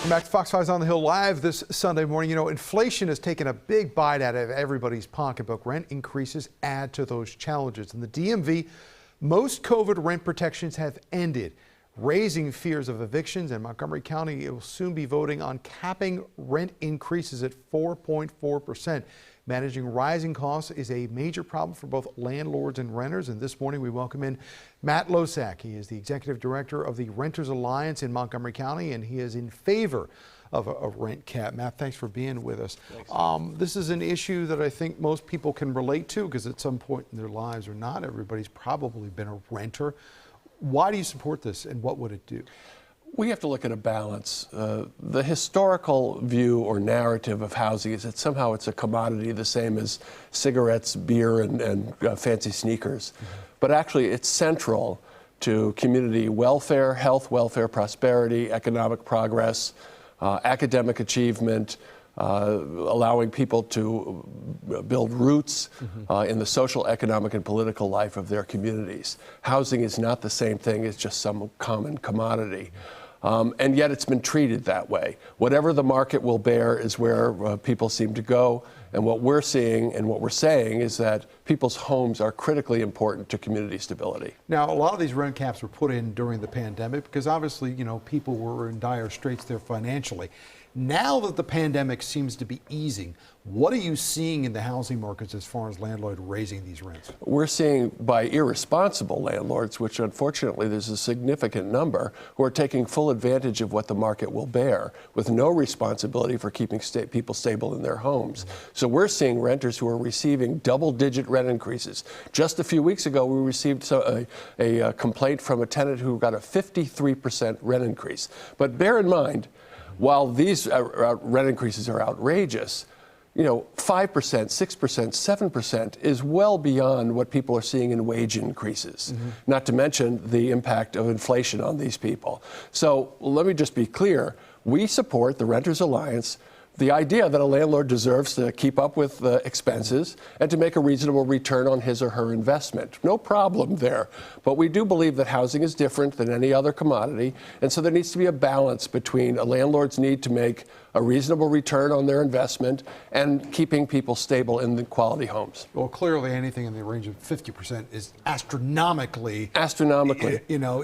Welcome back to Fox 5's On the Hill Live this Sunday morning. You know, inflation has taken a big bite out of everybody's pocketbook. Rent increases add to those challenges. In the DMV, most COVID rent protections have ended, raising fears of evictions. And Montgomery County will soon be voting on capping rent increases at 4.4%. Managing rising costs is a major problem for both landlords and renters. And this morning we welcome in Matt Losak. He is the executive director of the Renters Alliance in Montgomery County, and he is in favor of a rent cap. Matt, thanks for being with us. This is an issue that I think most people can relate to because at some point in their lives, or not everybody's probably been a renter. Why do you support this, and what would it do? We have to look at a balance. The historical view or narrative of housing is that somehow it's a commodity, the same as cigarettes, beer, and fancy sneakers. But actually, it's central to community welfare, health, welfare, prosperity, economic progress, academic achievement, allowing people to build roots in the social, economic, and political life of their communities. Housing is not the same thing as just some common commodity. And yet it's been treated that way. Whatever the market will bear is where people seem to go. And what we're seeing and what we're saying is that people's homes are critically important to community stability. Now, a lot of these rent caps were put in during the pandemic because obviously, you know, people were in dire straits there financially. Now that the pandemic seems to be easing, what are you seeing in the housing markets as far as landlords raising these rents? We're seeing by irresponsible landlords, which unfortunately there's a significant number, who are taking full advantage of what the market will bear with no responsibility for keeping people stable in their homes. So we're seeing renters who are receiving double-digit rent increases. Just a few weeks ago, we received a complaint from a tenant who got a 53% rent increase. But bear in mind, while these rent increases are outrageous, you know, 5%, 6%, 7% is well beyond what people are seeing in wage increases, not to mention the impact of inflation on these people. So let me just be clear. We support the Renters Alliance, the idea that a landlord deserves to keep up with the expenses and to make a reasonable return on his or her investment. No problem there. But we do believe that housing is different than any other commodity, and so there needs to be a balance between a landlord's need to make a reasonable return on their investment and keeping people stable in the quality homes. Well, clearly anything in the range of 50% is astronomically, you know,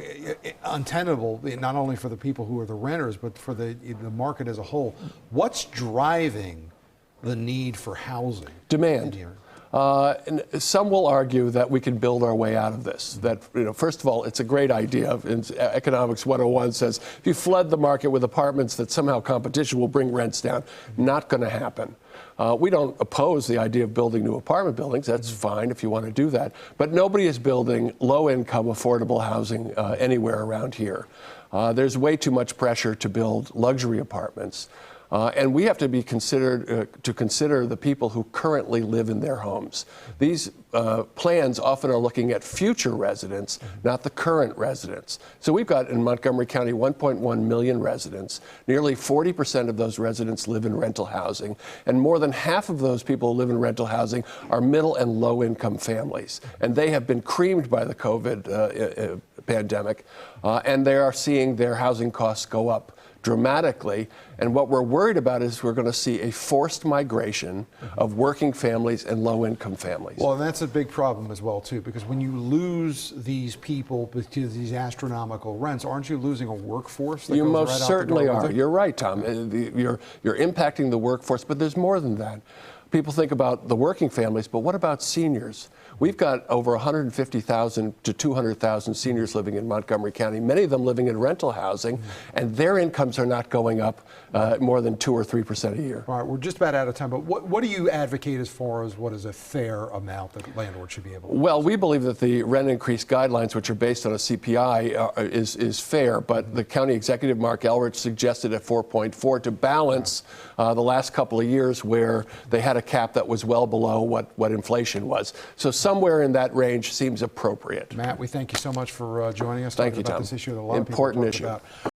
untenable, not only for the people who are the renters, but for the market as a whole. What's driving the need for housing? Demand. And some will argue that we can build our way out of this. That, you know, first of all, it's a great idea. Economics 101 says if you flood the market with apartments, that somehow competition will bring rents down. Not going to happen. We don't oppose the idea of building new apartment buildings. That's fine if you want to do that. But nobody is building low-income, affordable housing anywhere around here. There's way too much pressure to build luxury apartments. And we have to be consider the people who currently live in their homes. These plans often are looking at future residents, not the current residents. So we've got in Montgomery County 1.1 million residents. Nearly 40% of those residents live in rental housing, and more than half of those people who live in rental housing are middle and low income families. And they have been creamed by the COVID pandemic, and they are seeing their housing costs go up dramatically. And what we're worried about is we're going to see a forced migration of working families and low-income families. Well, and that's a big problem as well, too, because when you lose these people to these astronomical rents, aren't you losing a workforce? You most certainly are. You're right, Tom. You're impacting the workforce, but there's more than that. People think about the working families, but what about seniors? We've got over 150,000 to 200,000 seniors living in Montgomery County, many of them living in rental housing, and their incomes are not going up more than 2 or 3% a year. All right, we're just about out of time, but what do you advocate as far as what is a fair amount that landlords should be able to? Well, we believe that the rent increase guidelines, which are based on a CPI, is fair, but the county executive, Mark Elrich, suggested at 4.4 to balance the last couple of years where they had a cap that was well below what inflation was. So somewhere in that range seems appropriate. Matt, we thank you so much for joining us. Thank you, about Tom. This issue that a lot Important of people issue. About.